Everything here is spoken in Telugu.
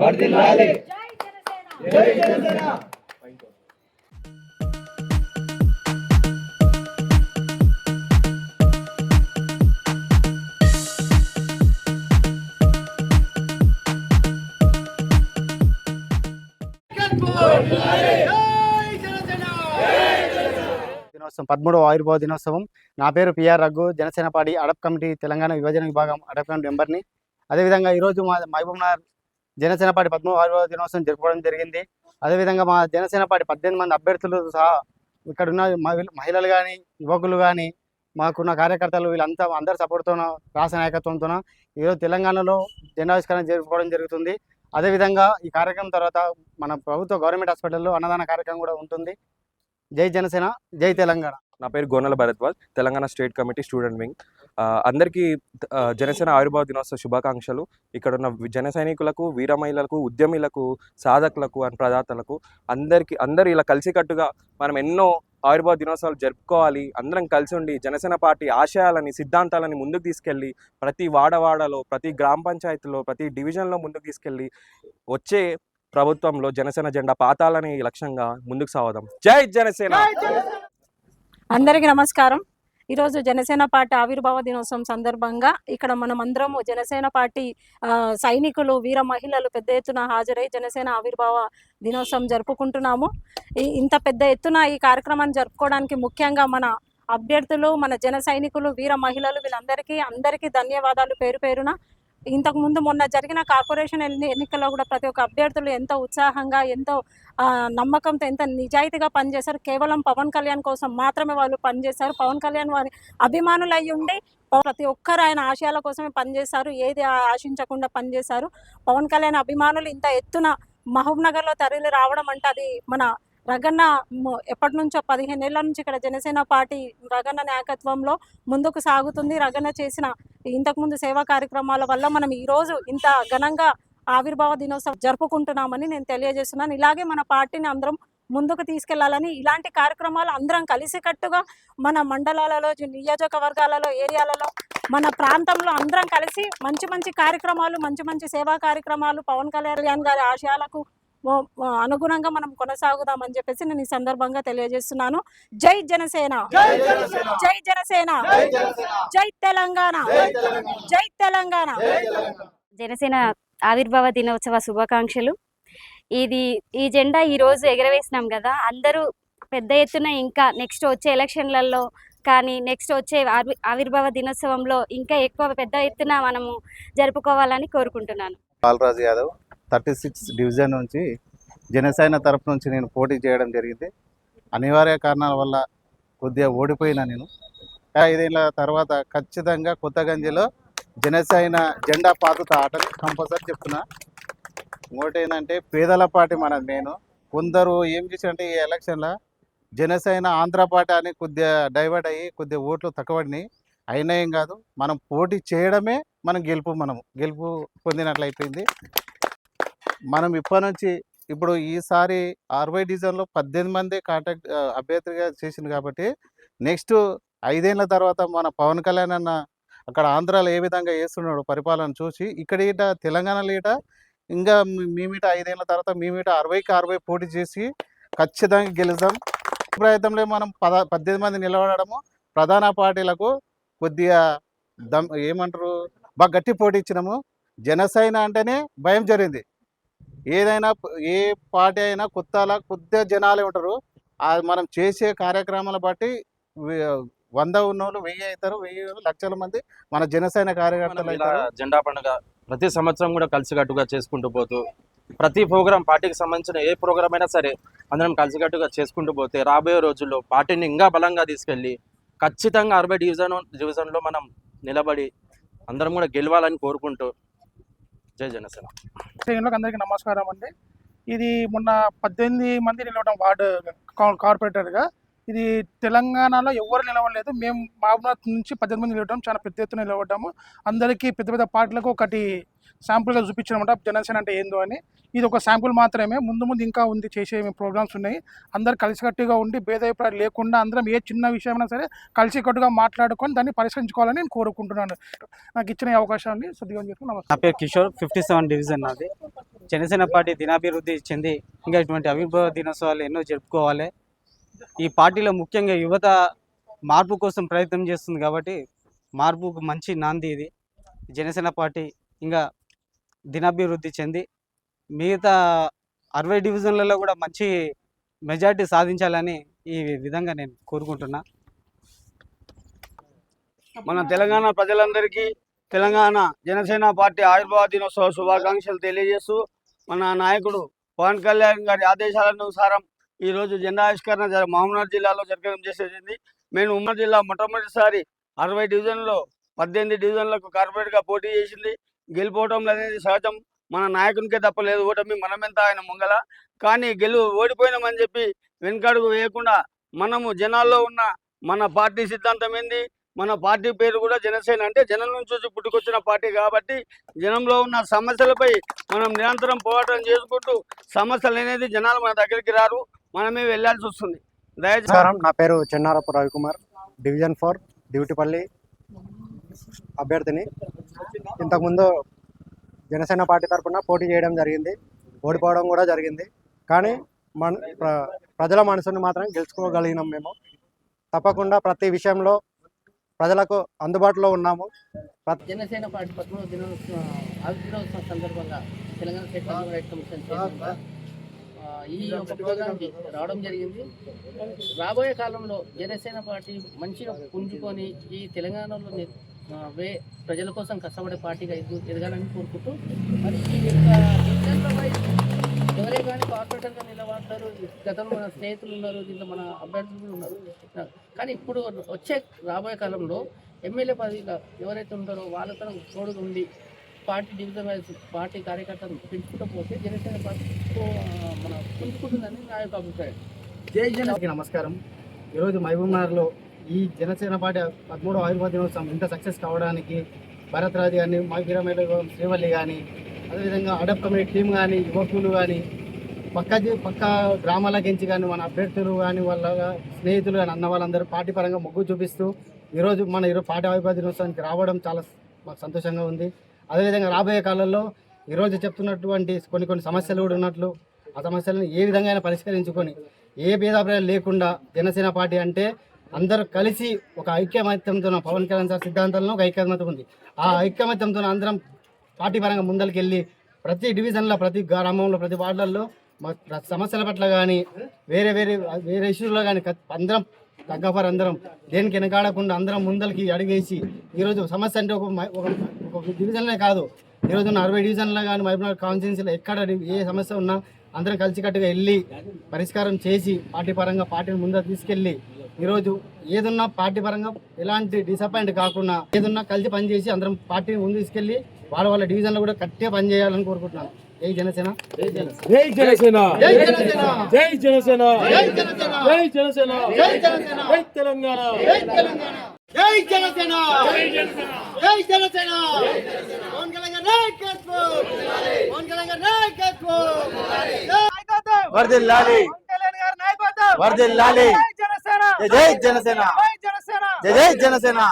వర్ధిల్లాలి జై జనసేన దినోత్సవం 13వ ఆవిర్భావ దినోత్సవం. నా పేరు PR Raghu, Janasena party ad hoc committee Telangana విభజన విభాగం అడప్ కమిటీ మెంబర్ని. అదేవిధంగా ఈరోజు మా మహబూబ్నగర్ జనసేన పార్టీ 13వ ఆవిర్భావ దినోత్సవం జరుపుకోవడం జరిగింది. అదేవిధంగా మా జనసేన పార్టీ 18 మంది అభ్యర్థులు సహా ఇక్కడున్న మహిళలు కానీ యువకులు కానీ మాకున్న కార్యకర్తలు వీళ్ళంతా అందరి సపోర్ట్తో రాష్ట్ర నాయకత్వంతో ఈరోజు తెలంగాణలో జెండావిష్కరణ జరుపుకోవడం జరుగుతుంది. అదేవిధంగా ఈ కార్యక్రమం తర్వాత మన ప్రభుత్వ గవర్నమెంట్ హాస్పిటల్లో అన్నదాన కార్యక్రమం కూడా ఉంటుంది. జై జనసేన జై తెలంగాణ. నా పేరు Gonala Bharadwaj, Telangana state committee student wing. అందరికీ జనసేన ఆవిర్భావ దినోత్సవ శుభాకాంక్షలు. ఇక్కడ ఉన్న జన సైనికులకు, వీర మహిళలకు, ఉద్యమిలకు, సాధకులకు అండ్ ప్రదాతలకు అందరూ ఇలా కలిసికట్టుగా మనం ఎన్నో ఆవిర్భావ దినోత్సవాలు జరుపుకోవాలి. అందరం కలిసి ఉండి జనసేన పార్టీ ఆశయాలని, సిద్ధాంతాలని ముందుకు తీసుకెళ్ళి ప్రతి వాడవాడలో, ప్రతి గ్రామ పంచాయతీలో, ప్రతి డివిజన్లో ముందుకు తీసుకెళ్ళి వచ్చే ప్రభుత్వంలో జనసేన జెండా పాతాలని లక్ష్యంగా ముందుకు సాగుదాం. జై జనసేన. అందరికీ నమస్కారం. ఈరోజు జనసేన పార్టీ ఆవిర్భావ దినోత్సవం సందర్భంగా ఇక్కడ మనం అందరము జనసేన పార్టీ సైనికులు, వీర మహిళలు పెద్ద ఎత్తున హాజరై జనసేన ఆవిర్భావ దినోత్సవం జరుపుకుంటున్నాము. ఇంత పెద్ద ఎత్తున ఈ కార్యక్రమాన్ని జరుపుకోవడానికి ముఖ్యంగా మన అభ్యర్థులు, మన జన సైనికులు, వీర మహిళలు వీళ్ళందరికీ ధన్యవాదాలు పేరు పేరున. ఇంతకుముందు మొన్న జరిగిన కార్పొరేషన్ ఎన్నికల్లో కూడా ప్రతి ఒక్క అభ్యర్థులు ఎంతో ఉత్సాహంగా, ఎంతో నమ్మకంతో, ఎంత నిజాయితీగా పనిచేశారు. కేవలం పవన్ కళ్యాణ్ కోసం మాత్రమే వాళ్ళు పనిచేశారు. పవన్ కళ్యాణ్ వారి అభిమానులు అయ్యి ఉండి ప్రతి ఒక్కరు ఆయన ఆశయాల కోసమే పనిచేశారు. ఏది ఆశించకుండా పనిచేశారు. పవన్ కళ్యాణ్ అభిమానులు ఇంత ఎత్తున మహబూబ్నగర్లో తరలి రావడం అంటే అది మన రగన్న ఎప్పటి నుంచో 15 ఏళ్ల నుంచి ఇక్కడ జనసేన పార్టీ రగన్న నాయకత్వంలో ముందుకు సాగుతుంది. రగన్న చేసిన ఇంతకుముందు సేవా కార్యక్రమాల వల్ల మనం ఈరోజు ఇంత ఘనంగా ఆవిర్భావ దినోత్సవం జరుపుకుంటున్నామని నేను తెలియజేస్తున్నాను. ఇలాగే మన పార్టీని అందరం ముందుకు తీసుకెళ్లాలని, ఇలాంటి కార్యక్రమాలు అందరం కలిసికట్టుగా మన మండలాలలో, నియోజకవర్గాలలో, ఏరియాలలో, మన ప్రాంతంలో అందరం కలిసి మంచి మంచి కార్యక్రమాలు, మంచి మంచి సేవా కార్యక్రమాలు పవన్ కళ్యాణ్ గారి ఆశయాలకు అనుగుణంగా మనం కొనసాగుదామని చెప్పేసి నేను ఈ సందర్భంగా తెలియజేస్తున్నాను. జై జనసేన, జై జనసేన, జై తెలంగాణ, జై తెలంగాణ. జనసేన ఆవిర్భావ దినోత్సవ శుభాకాంక్షలు. ఈ జెండా ఈరోజు ఎగరవేసినాం కదా, అందరూ పెద్ద ఎత్తున ఇంకా నెక్స్ట్ వచ్చే ఎలక్షన్లలో కానీ నెక్స్ట్ వచ్చే ఆవిర్భావ దినోత్సవంలో ఇంకా ఎక్కువ పెద్ద ఎత్తున మనము జరుపుకోవాలని కోరుకుంటున్నాను. బాలరాజు యాదవ్, 36 డివిజన్ నుంచి జనసేన తరపు నుంచి నేను పోటీ చేయడం జరిగింది. అనివార్య కారణాల వల్ల కొద్దిగా ఓడిపోయినా నేను 5 ఏళ్ళ తర్వాత ఖచ్చితంగా కొత్తగంజిలో జనసేన జెండా పాతుతా ఆటని కంపల్సరీ చెప్తున్నా. ఇంకోటి ఏంటంటే పేదల పార్టీ మనది. నేను కొందరు ఏం చేశారంటే ఈ ఎలక్షన్లో జనసేన ఆంధ్ర పార్టీ అని కొద్దిగా డైవర్ట్ అయ్యి కొద్దిగా ఓట్లు తక్కువడినాయి. అయినా ఏం కాదు, మనం పోటీ చేయడమే మనం గెలుపు పొందినట్లు అయిపోయింది. మనం ఇప్పటి నుంచి ఇప్పుడు ఈసారి 60 డివిజన్లో 18 మంది కాంటాక్ట్ అభ్యర్థిగా చేసింది కాబట్టి నెక్స్ట్ 5 ఏళ్ళ తర్వాత మన పవన్ కళ్యాణ్ అన్న అక్కడ ఆంధ్రాలో ఏ విధంగా చేస్తున్నాడు పరిపాలన చూసి ఇక్కడ తెలంగాణలో ఇంకా మేమిట 5 ఏళ్ళ తర్వాత మేమిట 60కి 60 పోటీ చేసి ఖచ్చితంగా గెలుస్తాం. ప్రయత్నంలో మనం 18 మంది నిలబడము, ప్రధాన పార్టీలకు కొద్దిగా ఏమంటారు బాగా గట్టి పోటీ ఇచ్చినాము. జనసేన అంటేనే భయం జరిగింది. ఏదైనా ఏ పార్టీ అయినా కొద్దిగా జనాలే ఉంటారు. మనం చేసే కార్యక్రమాలను బట్టి 100 ఉన్నోళ్ళు 1000 అవుతారు, 1000 లక్షల మంది మన జనసేన కార్యకర్తలు అవుతారు. జెండా పండుగ ప్రతి సంవత్సరం కూడా కలిసికట్టుగా చేసుకుంటూ పోతూ ప్రతి ప్రోగ్రాం పార్టీకి సంబంధించిన ఏ ప్రోగ్రాం అయినా సరే అందరం కలిసికట్టుగా చేసుకుంటూ పోతే రాబోయే రోజుల్లో పార్టీని ఇంకా బలంగా తీసుకెళ్ళి ఖచ్చితంగా 60 డివిజన్లో మనం నిలబడి అందరం కూడా గెలవాలని కోరుకుంటూ జై జనసేన. అందరికీ నమస్కారం అండి. ఇది మొన్న 18 మంది నిలవడం వార్డు కార్పొరేటర్గా ఇది తెలంగాణలో ఎవరు నిలవలేదు. మేము మహబూబ్నగర్ నుంచి 18 మంది నిలవడం చాలా పెద్ద ఎత్తున నిలబడ్డాము. అందరికీ పెద్ద పెద్ద పార్టీలకు ఒకటి శాంపుల్గా చూపించామన్నమాట జనసేన అంటే ఏందో అని. ఇది ఒక శాంపుల్ మాత్రమే, ముందు ముందు ఇంకా ఉంది, చేసే ప్రోగ్రామ్స్ ఉన్నాయి. అందరు కలిసికట్టుగా ఉండి భేదాభిప్రాయాలు లేకుండా అందరం ఏ చిన్న విషయమైనా సరే కలిసికట్టుగా మాట్లాడుకొని దాన్ని పరిష్కరించుకోవాలని నేను కోరుకుంటున్నాను. నాకు ఇచ్చిన అవకాశాన్ని సద్వినియోగం చేసుకుని నా నమస్కారం. పేరు కిషోర్, 57 డివిజన్ నాది. జనసేన పార్టీ దినాభివృద్ధి చెంది ఇంకా ఇటువంటి ఆవిర్భావ దినోత్సవాలు ఎన్నో జరుపుకోవాలి. ఈ పార్టీలో ముఖ్యంగా యువత మార్పు కోసం ప్రయత్నం చేస్తుంది కాబట్టి మార్పుకు మంచి నాంది ఇది. జనసేన పార్టీ ఇంకా దినాభివృద్ధి చెంది మిగతా 60 డివిజన్లలో కూడా మంచి మెజారిటీ సాధించాలని ఈ విధంగా నేను కోరుకుంటున్నా. మన తెలంగాణ ప్రజలందరికీ తెలంగాణ జనసేన పార్టీ ఆవిర్భావ దినోత్సవ శుభాకాంక్షలు తెలియజేస్తూ, మన నాయకుడు పవన్ కళ్యాణ్ గారి ఆదేశాలనుసారం ఈరోజు జెండా ఆవిష్కరణ మహబూబ్నగర్ జిల్లాలో జరగడం చేసేది. మేము ఉమ్మడి జిల్లా మొట్టమొదటిసారి 60 డివిజన్లో 18 డివిజన్లకు కార్పొరేట్గా పోటీ చేసింది. గెలిపోవడం అనేది సహజం, మన నాయకునికే తప్పలేదు. ఓటమి మనమెంత ఆయన ముంగల. కానీ ఓడిపోయినామని చెప్పి వెనుకడుగు వేయకుండా మనము జనాల్లో ఉన్న మన పార్టీ సిద్ధాంతం ఏంది, మన పార్టీ పేరు కూడా జనసేన, అంటే జనం నుంచి పుట్టుకొచ్చిన పార్టీ కాబట్టి జనంలో ఉన్న సమస్యలపై మనం నిరంతరం పోరాటం చేసుకుంటూ సమస్యలు అనేది జనాలు మన దగ్గరికి రారు, మనమే వెళ్ళాల్సి వస్తుంది. నమస్కారం, నా పేరు చెన్నారపు రవికుమార్, డివిజన్ 4 దివిటిపల్లి అభ్యర్థిని. ఇంతకుముందు జనసేన పార్టీ తరఫున పోటీ చేయడం జరిగింది, ఓడిపోవడం కూడా జరిగింది. కానీ ప్రజల మనసుని మాత్రం గెలుచుకోగలిగినాం. మేము తప్పకుండా ప్రతి విషయంలో ప్రజలకు అందుబాటులో ఉన్నాము. జనసేన పార్టీ 13వ దినోత్సవం సందర్భంగా Telangana state human rights commission చైర్మన్గా ఈ యొక్క ప్రోగ్రాంకి రావడం జరిగింది. రాబోయే కాలంలో జనసేన పార్టీ మంచిగా పుంజుకొని ఈ తెలంగాణలో ప్రజల కోసం కష్టపడే పార్టీగా ఎదగాలని కోరుకుంటూ, మరి ఈ యొక్క డివిజన్ల వైజ్ ఎవరే కానీ కార్పొరేటర్గా నిలబడతారు. గతంలో మన స్నేహితులు ఉన్నారు, దీంట్లో మన అభ్యర్థులు ఉన్నారు. కానీ ఇప్పుడు వచ్చే రాబోయే కాలంలో ఎమ్మెల్యే పదవిగా ఎవరైతే ఉంటారో వాళ్ళతో తోడుగా ఉండి పార్టీ డివిజన్ వైజ్ పార్టీ కార్యకర్తలు పెంచుకుంటూ పోతే జనసేన పార్టీ మన పుంజుకుంటుందని నా యొక్క అభిప్రాయం. జై జనకి నమస్కారం. ఈరోజు మహబూబ్నగర్లో ఈ జనసేన పార్టీ 13వ ఆవిర్భావ దినోత్సవం ఇంత సక్సెస్ కావడానికి భరత్ రాజు కానీ, మాగిరమేళ శ్రీవల్లి కానీ, అదేవిధంగా అడప్ కమిటీ టీం కానీ, యువకులు కానీ, పక్క గ్రామాలకించి కానీ మన అభ్యర్థులు కానీ, వాళ్ళ స్నేహితులు కానీ అన్న వాళ్ళందరూ పార్టీ పరంగా మొగ్గు చూపిస్తూ ఈరోజు పార్టీ ఆవిర్భావ దినోత్సవానికి రావడం చాలా మాకు సంతోషంగా ఉంది. అదేవిధంగా రాబోయే కాలంలో ఈరోజు చెప్తున్నటువంటి కొన్ని సమస్యలు కూడా ఉన్నట్లు ఆ సమస్యలను ఏ విధంగా పరిష్కరించుకొని ఏ భేదాభిప్రాయాలు లేకుండా జనసేన పార్టీ అంటే అందరూ కలిసి ఒక ఐక్యమత్యంతో, పవన్ కళ్యాణ్ సార్ సిద్ధాంతాలను ఒక ఐక్యమత్యం ఉంది. ఆ ఐక్యమత్యంతో అందరం పార్టీ పరంగా ముందరికి వెళ్ళి ప్రతి డివిజన్లో, ప్రతి గ్రామంలో, ప్రతి వార్డులలో సమస్యల పట్ల కానీ వేరే ఇష్యూల్లో కానీ అందరం తగ్గఫర్ అందరం దేనికి వెనకాడకుండా అందరం ముందరికి అడిగేసి ఈరోజు సమస్య అంటే ఒక డివిజన్లే కాదు, ఈరోజు 60 డివిజన్లో కానీ మహబూబ్నగర్ కాన్స్టిట్యున్సీలో ఎక్కడ ఏ సమస్య ఉన్నా అందరం కలిసికట్టుగా వెళ్ళి పరిష్కారం చేసి పార్టీ పరంగా పార్టీని ముందర తీసుకెళ్ళి ఈరోజు ఏదున్నా పార్టీ పరంగా ఎలాంటి డిసప్పాయింట్ కాకుండా ఏదున్నా కలిసి పనిచేసి అందరం పార్టీని ముందు తీసుకెళ్ళి వాళ్ళ డివిజన్లో కూడా గట్టిగా పనిచేయాలని కోరుకుంటున్నాను. జై జనసేన, జై జనసేన, జై జనసేన, జై జనసేన, జై జనసేన, జై జనసేన, జై జనసేన, జై జనసేన, జై తెలంగాణ, జై తెలంగాణ, జై జనసేన, జై జనసేన, జై జనసేన, పవన్ కళ్యాణ్ నాయకత్వం, పవన్ కళ్యాణ్ నాయకత్వం, వర్ధిల్లాలి, పవన్ కళ్యాణ్ గారి నాయకత్వం, వర్ధిల్లాలి, జై జనసేన, జై జనసేన, జై జనసేన, జై జనసేన.